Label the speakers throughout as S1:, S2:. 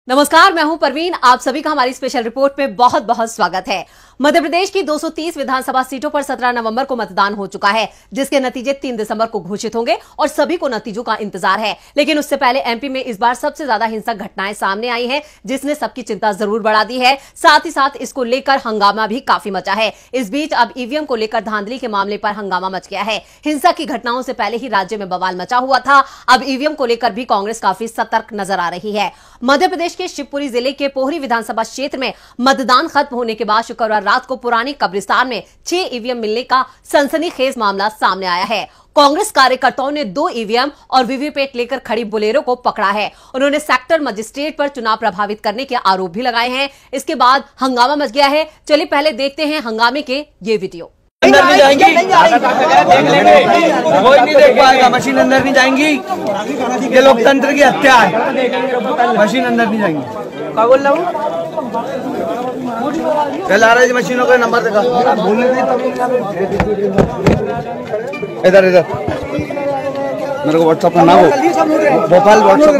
S1: नमस्कार, मैं हूं परवीन। आप सभी का हमारी स्पेशल रिपोर्ट में बहुत बहुत स्वागत है। मध्य प्रदेश की 230 विधानसभा सीटों पर 17 नवंबर को मतदान हो चुका है, जिसके नतीजे 3 दिसंबर को घोषित होंगे और सभी को नतीजों का इंतजार है। लेकिन उससे पहले एमपी में इस बार सबसे ज्यादा हिंसक घटनाएं सामने आई हैं, जिसने सबकी चिंता जरूर बढ़ा दी है। साथ ही साथ इसको लेकर हंगामा भी काफी मचा है। इस बीच अब ईवीएम को लेकर धांधली के मामले पर हंगामा मच गया है। हिंसा की घटनाओं से पहले ही राज्य में बवाल मचा हुआ था। अब ईवीएम को लेकर भी कांग्रेस काफी सतर्क नजर आ रही है। मध्य प्रदेश के शिवपुरी जिले के पोहरी विधानसभा क्षेत्र में मतदान खत्म होने के बाद शुक्रवार रात को पुरानी कब्रिस्तान में 6 ईवीएम मिलने का सनसनीखेज मामला सामने आया है। कांग्रेस कार्यकर्ताओं ने 2 ईवीएम और वीवीपैट लेकर खड़ी बोलेरो को पकड़ा है। उन्होंने सेक्टर मजिस्ट्रेट पर चुनाव प्रभावित करने के आरोप भी लगाए हैं। इसके बाद हंगामा मच गया है। चलिए पहले देखते हैं हंगामे के ये वीडियो।
S2: अंदर नहीं जाएंगी, कोई नहीं देख पाएगा। मशीन अंदर नहीं जाएंगी, ये लोकतंत्र की हत्या है। मशीन अंदर नहीं जाएंगी। क्या बोल रहा हूँ? कल आ रही मशीनों का नंबर देखा, इधर इधर मेरे को व्हाट्सएप करना हो, भोपाल व्हाट्सएप।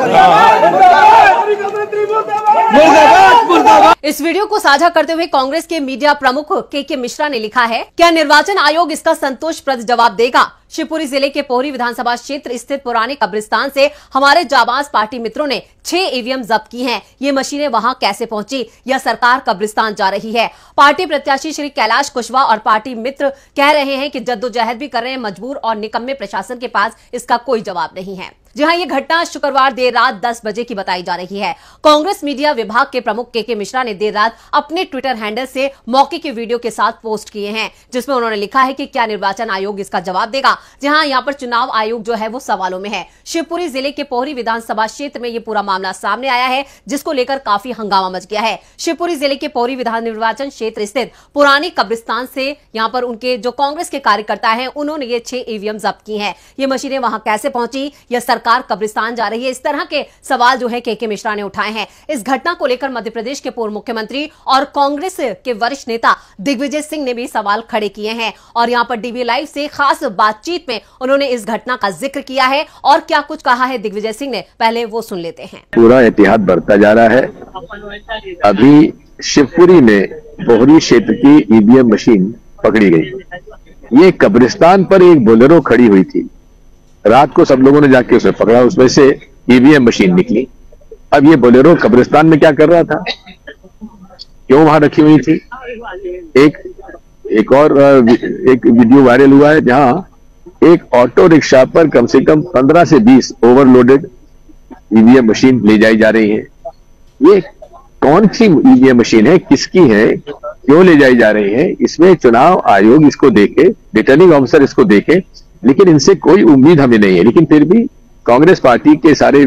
S1: इस वीडियो को साझा करते हुए कांग्रेस के मीडिया प्रमुख के मिश्रा ने लिखा है, क्या निर्वाचन आयोग इसका संतोषप्रद जवाब देगा? शिवपुरी जिले के पोहरी विधानसभा क्षेत्र स्थित पुराने कब्रिस्तान से हमारे जाबाज पार्टी मित्रों ने 6 ईवीएम जब्त की हैं। ये मशीनें वहां कैसे पहुंची, या सरकार कब्रिस्तान जा रही है? पार्टी प्रत्याशी श्री कैलाश कुशवाहा और पार्टी मित्र कह रहे हैं कि जद्दोजहद भी कर रहे हैं, मजबूर और निकम्मे प्रशासन के पास इसका कोई जवाब नहीं है। जी हां, ये घटना शुक्रवार देर रात 10 बजे की बताई जा रही है। कांग्रेस मीडिया विभाग के प्रमुख के मिश्रा ने देर रात अपने ट्विटर हैंडल से मौके के वीडियो के साथ पोस्ट किए हैं, जिसमें उन्होंने लिखा है कि क्या निर्वाचन आयोग इसका जवाब देगा? जहां यहां पर चुनाव आयोग जो है वो सवालों में है। शिवपुरी जिले के पोहरी विधानसभा क्षेत्र में ये पूरा मामला सामने आया है, जिसको लेकर काफी हंगामा मच गया है। शिवपुरी जिले के पोहरी विधान निर्वाचन क्षेत्र स्थित पुरानी कब्रिस्तान से यहां पर उनके जो कांग्रेस के कार्यकर्ता हैं, उन्होंने ये 6 ईवीएम जब्त की हैं। ये मशीनें वहां कैसे पहुंची, या सरकार कब्रिस्तान जा रही है? इस तरह के सवाल जो है के मिश्रा ने उठाए हैं। इस घटना को लेकर मध्य प्रदेश के पूर्व मुख्यमंत्री और कांग्रेस के वरिष्ठ नेता दिग्विजय सिंह ने भी सवाल खड़े किए हैं और यहां पर डीवी लाइव से खास बातचीत में उन्होंने इस घटना का जिक्र किया है और क्या कुछ कहा है दिग्विजय सिंह ने, पहले वो सुन लेते हैं।
S3: पूरा एहतियात बढ़ता जा रहा है। अभी शिवपुरी में पोहरी क्षेत्र की ईवीएम मशीन पकड़ी गई। ये कब्रिस्तान पर एक बोलेरो खड़ी हुई थी। रात को सब लोगों ने जाके उसे पकड़ा, उसमें से ईवीएम मशीन निकली। अब ये बोलेरो कब्रिस्तान में क्या कर रहा था, क्यों वहां रखी हुई थी? एक और वीडियो वायरल हुआ है जहां एक ऑटो रिक्शा पर कम से कम 15 से 20 ओवरलोडेड ईवीएम मशीन ले जाई जा रही है। ये कौन सी ईवीएम मशीन है, किसकी है, क्यों ले जाई जा रही है? इसमें चुनाव आयोग इसको देखे, रिटर्निंग ऑफिसर इसको देखे, लेकिन इनसे कोई उम्मीद हमें नहीं है। लेकिन फिर भी कांग्रेस पार्टी के सारे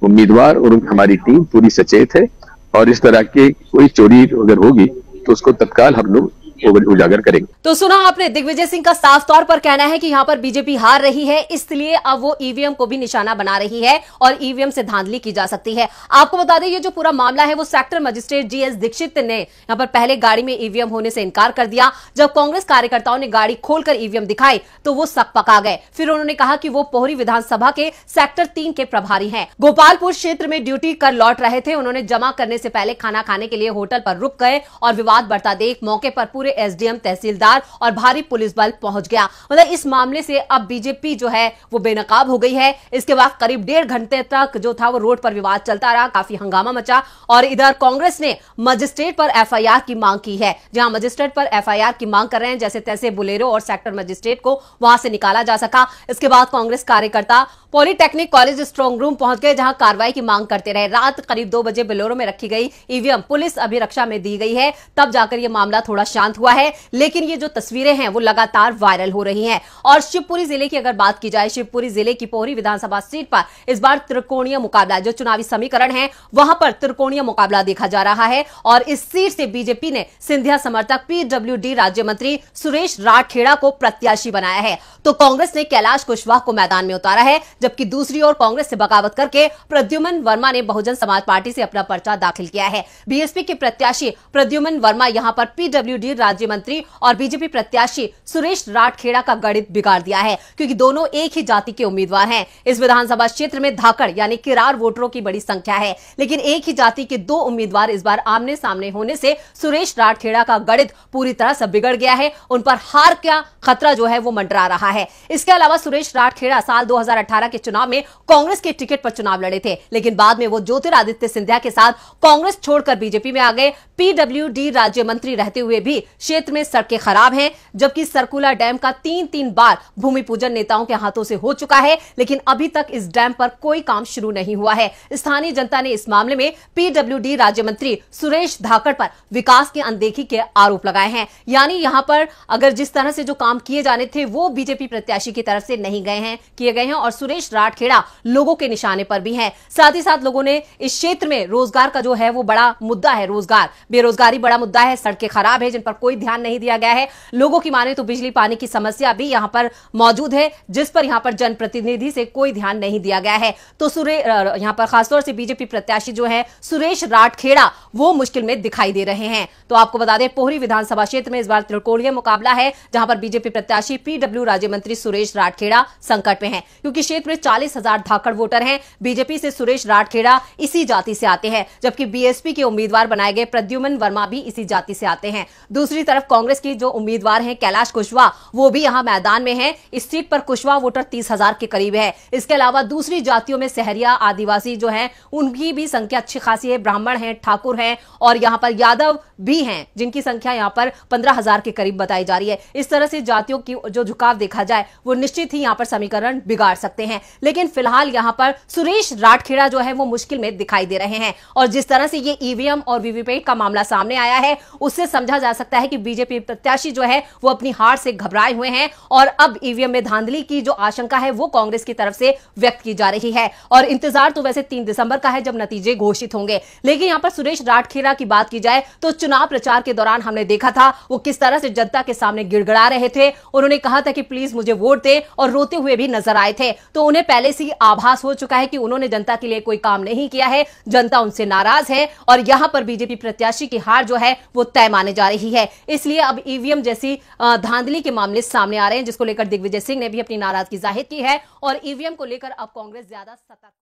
S3: उम्मीदवार और हमारी टीम पूरी सचेत है और इस तरह की कोई चोरी अगर होगी तो उसको तत्काल हम लोग उजागर करेंगे।
S1: तो सुना आपने, दिग्विजय सिंह का साफ तौर पर कहना है कि यहां पर बीजेपी हार रही है, इसलिए अब वो ईवीएम को भी निशाना बना रही है और ईवीएम से धांधली की जा सकती है। आपको बता दें, ये जो पूरा मामला है वो सेक्टर मजिस्ट्रेट जीएस दीक्षित ने यहां पर पहले गाड़ी में ईवीएम होने से इनकार कर दिया। जब कांग्रेस कार्यकर्ताओं ने गाड़ी खोलकर ईवीएम दिखाई तो वो सकपका गए। फिर उन्होंने कहा कि वो पोहरी विधानसभा के सेक्टर 3 के प्रभारी हैं। गोपालपुर क्षेत्र में ड्यूटी कर लौट रहे थे। उन्होंने जमा करने से पहले खाना खाने के लिए होटल पर रुक गए और विवाद बढ़ता देख मौके पर पूरे एसडीएम, तहसीलदार और भारी पुलिस बल पहुंच गया। मतलब इस मामले से अब बीजेपी जो है वो बेनकाब हो गई है। इसके बाद करीब 1.5 घंटे तक जो था वो रोड पर विवाद चलता रहा, काफी हंगामा मचा और इधर कांग्रेस ने मजिस्ट्रेट पर एफआईआर की मांग की है। जहां मजिस्ट्रेट पर एफआईआर की मांग कर रहे हैं, जैसे तैसे बोलेरो और सेक्टर मजिस्ट्रेट को वहां से निकाला जा सका। इसके बाद कांग्रेस कार्यकर्ता पॉलिटेक्निक कॉलेज स्ट्रांग रूम पहुंच गए, जहां कार्रवाई की मांग करते रहे। रात करीब 2 बजे बोलेरो में रखी गई ईवीएम पुलिस अभिरक्षा में दी गई है, तब जाकर यह मामला थोड़ा शांत हुआ है। लेकिन ये जो तस्वीरें हैं वो लगातार वायरल हो रही हैं। और शिवपुरी जिले की अगर बात की जाए, शिवपुरी जिले की पोहरी विधानसभा सीट पर इस बार त्रिकोणीय मुकाबला, जो चुनावी समीकरण है वहां पर त्रिकोणीय मुकाबला देखा जा रहा है और इस सीट से बीजेपी ने सिंधिया समर्थक पीडब्ल्यूडी राज्य मंत्री सुरेश राठेड़ा को प्रत्याशी बनाया है, तो कांग्रेस ने कैलाश कुशवाहा को मैदान में उतारा है, जबकि दूसरी ओर कांग्रेस से बगावत करके प्रद्युम्न वर्मा ने बहुजन समाज पार्टी से अपना पर्चा दाखिल किया है। बीएसपी के प्रत्याशी प्रद्युम्न वर्मा यहां पर पीडब्ल्यूडी राज्य मंत्री और बीजेपी प्रत्याशी सुरेश राठखेड़ा का गणित बिगाड़ दिया है, क्योंकि दोनों एक ही जाति के उम्मीदवार हैं। इस विधानसभा क्षेत्र में धाकड़ यानी किरार वोटरों की बड़ी संख्या है, लेकिन एक ही जाति के दो उम्मीदवार इस बार आमने सामने होने से सुरेश राठखेड़ा का गणित पूरी तरह से बिगड़ गया है। उन पर हार का खतरा जो है वो मंडरा रहा है। इसके अलावा सुरेश राठखेड़ा साल 2018 के चुनाव में कांग्रेस के टिकट पर चुनाव लड़े थे, लेकिन बाद में वो ज्योतिरादित्य सिंधिया के साथ कांग्रेस छोड़कर बीजेपी में आ गए। पीडब्ल्यूडी राज्य मंत्री रहते हुए भी क्षेत्र में सड़कें खराब हैं, जबकि सरकुला डैम का 3 बार भूमि पूजन नेताओं के हाथों से हो चुका है, लेकिन अभी तक इस डैम पर कोई काम शुरू नहीं हुआ है। स्थानीय जनता ने इस मामले में पीडब्ल्यूडी राज्य मंत्री सुरेश धाकड़ पर विकास की अनदेखी के आरोप लगाए हैं। यानी यहां पर अगर जिस तरह से जो काम किए जाने थे वो बीजेपी प्रत्याशी की तरफ से नहीं किए गए हैं और सुरेश राठखेड़ा लोगों के निशाने पर भी हैं। साथ ही साथ लोगों ने इस क्षेत्र में रोजगार का जो है वो बड़ा मुद्दा है, रोजगार बेरोजगारी बड़ा मुद्दा है, सड़कें खराब है जिन पर कोई ध्यान नहीं दिया गया है। लोगों की माने तो बिजली पानी की समस्या भी यहां पर मौजूद है, जिस पर यहां पर जनप्रतिनिधि से कोई ध्यान नहीं दिया गया है। तो यहां पर खासतौर से बीजेपी प्रत्याशी जो है सुरेश राठखेड़ा वो मुश्किल में दिखाई दे रहे हैं। तो आपको बता दें पोहरी विधानसभा क्षेत्र में इस बार त्रिकोणीय मुकाबला है, जहां पर बीजेपी प्रत्याशी पीडब्ल्यू राज्य मंत्री सुरेश राठखेड़ा संकट में हैं, क्योंकि क्षेत्र में 40,000 धाकड़ वोटर हैं। बीजेपी से सुरेश राठखेड़ा इसी जाति से आते हैं, जबकि बीएसपी के उम्मीदवार बनाए गए प्रद्युम्न वर्मा भी इसी जाति से आते हैं। दूसरी तरफ कांग्रेस की जो उम्मीदवार हैं कैलाश कुशवाहा, वो भी यहां मैदान में हैं। इस सीट पर कुशवाहा वोटर 30,000 के करीब है। इसके अलावा दूसरी जातियों में सहरिया आदिवासी जो हैं उनकी भी संख्या अच्छी खासी है, ब्राह्मण हैं, ठाकुर हैं और यहां पर यादव भी हैं, जिनकी संख्या यहां पर 15,000 के करीब बताई जा रही है। इस तरह से जातियों की जो झुकाव देखा जाए वो निश्चित ही यहां पर समीकरण बिगाड़ सकते हैं, लेकिन फिलहाल यहां पर सुरेश राठखेड़ा जो है वो मुश्किल में दिखाई दे रहे हैं। और जिस तरह से ये ईवीएम और वीवीपैट का मामला सामने आया है उससे समझा जा सकता है कि बीजेपी प्रत्याशी जो है वो अपनी हार से घबराए हुए हैं और अब ईवीएम में धांधली की जो आशंका है वो कांग्रेस की तरफ से व्यक्त की जा रही है। और इंतजार तो वैसे 3 दिसंबर का है जब नतीजे घोषित होंगे, लेकिन यहां पर सुरेश राठखेड़ा की बात की जाए तो चुनाव प्रचार के दौरान हमने देखा था वो किस तरह से जनता के सामने गिड़गिड़ा रहे थे। उन्होंने कहा था कि प्लीज मुझे वोट दे और रोते हुए भी नजर आए थे। तो उन्हें पहले से ही आभास हो चुका है कि उन्होंने जनता के लिए कोई काम नहीं किया है, जनता उनसे नाराज है और यहां पर बीजेपी प्रत्याशी की हार जो है वो तय माने जा रही है। इसलिए अब ईवीएम जैसी धांधली के मामले सामने आ रहे हैं, जिसको लेकर दिग्विजय सिंह ने भी अपनी नाराजगी जाहिर की है और ईवीएम को लेकर अब कांग्रेस ज्यादा सतर्क